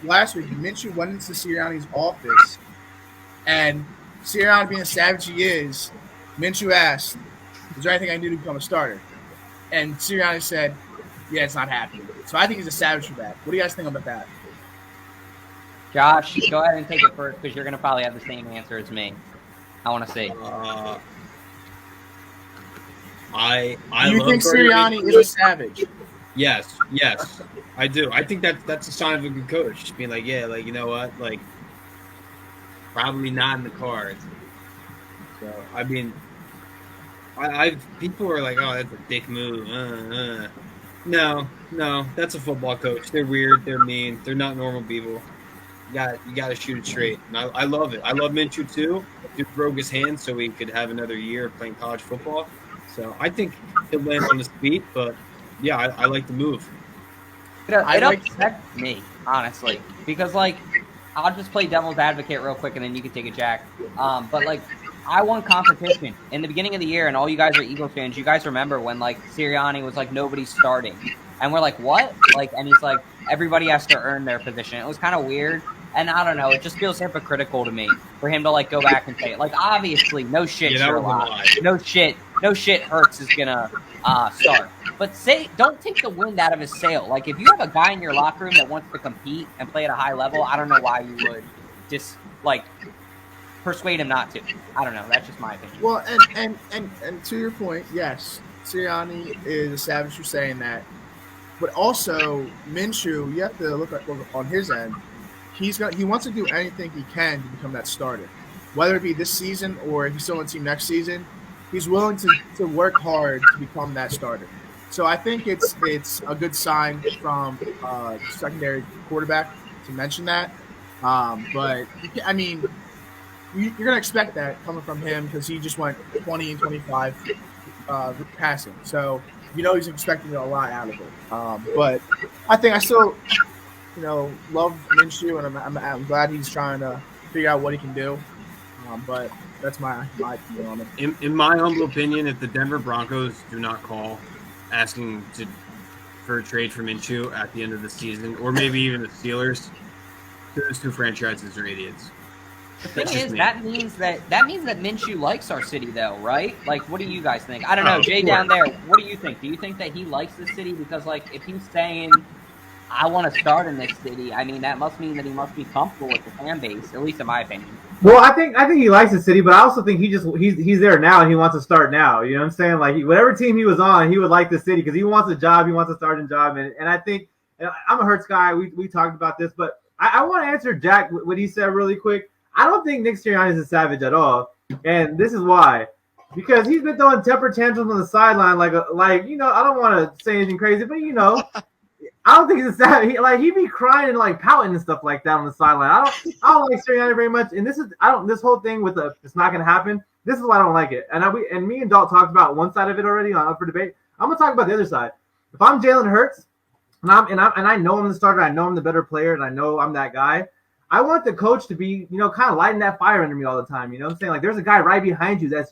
last week, Minshew went into Sirianni's office, and Sirianni, being a savage he is, Minshew asked, "Is there anything I can do to become a starter?" And Sirianni said, "Yeah, it's not happening." So I think he's a savage for that. What do you guys think about that? Josh, go ahead and take it first because you're going to probably have the same answer as me. I want to see. I Do you love think Gardner Sirianni Minshew. is a savage? Yes, I do. I think that's a sign of a good coach. Just being like, yeah, like you know what, like probably not in the cards. So I mean, I've people are like, oh, that's a dick move. No, that's a football coach. They're weird. They're mean. They're not normal people. You got to shoot it straight. And I love it. I love Minshew too. Dude broke his hand so he could have another year of playing college football. So I think he'll land on his feet. But yeah, I like the move. It upsets me, honestly, because like I'll just play devil's advocate real quick, and then you can take it, Jack. But like I want competition in the beginning of the year, and all you guys are Eagles fans. You guys remember when like Sirianni was like nobody's starting, and we're like, what? Like, and he's like, everybody has to earn their position. It was kind of weird, and I don't know. It just feels hypocritical to me for him to like go back and say it. Like, obviously, no shit, Sherlock. No shit, Hurts is gonna start. But don't take the wind out of his sail. Like, if you have a guy in your locker room that wants to compete and play at a high level, I don't know why you would just like persuade him not to. I don't know. That's just my opinion. Well, and to your point, yes, Sirianni is a savage for saying that, but also Minshew, you have to look on his end. He wants to do anything he can to become that starter, whether it be this season or if he's still on the team next season. He's willing to work hard to become that starter. So I think it's a good sign from secondary quarterback to mention that. But I mean, you're going to expect that coming from him because he just went 20 and 25 passing. So he's expecting a lot out of it. But I still love Minshew, and I'm glad he's trying to figure out what he can do. But that's my opinion on it. In my humble opinion, if the Denver Broncos do not call asking for a trade for Minshew at the end of the season, or maybe even the Steelers, those two franchises are idiots. The thing is, that means that Minshew likes our city, though, right? Like, what do you guys think? I don't know, Jay down there. What do you think? Do you think that he likes the city? Because, like, if he's saying, "I want to start in this city," I mean, that must mean that he must be comfortable with the fan base, at least in my opinion. Well, I think he likes the city, but I also think he's there now and he wants to start now. You know what I'm saying? Like whatever team he was on, he would like the city because he wants a job, he wants a starting job, and I think I'm a Hurts guy. We talked about this, but I want to answer Jack what he said really quick. I don't think Nick Siranni is a savage at all, and this is why. Because he's been throwing temper tantrums on the sideline, like I don't want to say anything crazy, but I don't think he's a savage. He'd be crying and like pouting and stuff like that on the sideline. I don't like Sirianni very much, and this whole thing with it's not gonna happen. This is why I don't like it. And me and Dalt talked about one side of it already on Up for Debate. I'm gonna talk about the other side. If I'm Jalen Hurts, and I know I'm the starter, I know I'm the better player, and I know I'm that guy. I want the coach to be, kind of lighting that fire under me all the time. You know what I'm saying? Like, there's a guy right behind you that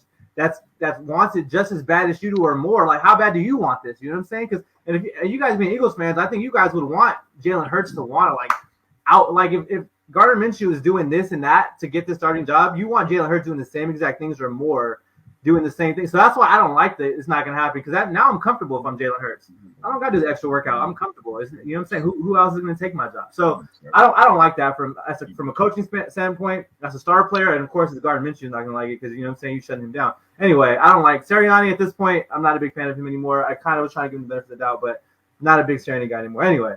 wants it just as bad as you do or more. Like, how bad do you want this? You know what I'm saying? Because if you guys being Eagles fans, I think you guys would want Jalen Hurts to want to out. Like, if Gardner Minshew is doing this and that to get the starting job, you want Jalen Hurts doing the same exact things or more, doing the same thing. So that's why I don't like that it's not going to happen, because now I'm comfortable if I'm Jalen Hurts. I don't got to do the extra workout. I'm comfortable. You know what I'm saying? Who else is going to take my job? So I don't like that from a coaching standpoint. That's a star player, and of course, as Gardner Minshew, not going to like it because you know what I'm saying, you shutting him down. Anyway, I don't like Sirianni at this point. I'm not a big fan of him anymore. I kind of was trying to give him the benefit of the doubt, but not a big Sirianni guy anymore. Anyway.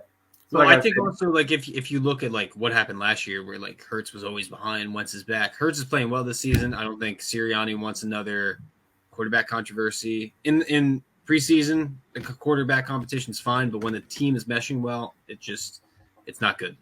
Well, I think also, like, if you look at like what happened last year, where like Hurts was always behind, Wentz is back. Hurts is playing well this season. I don't think Sirianni wants another quarterback controversy in preseason. The quarterback competition is fine, but when the team is meshing well, it's not good.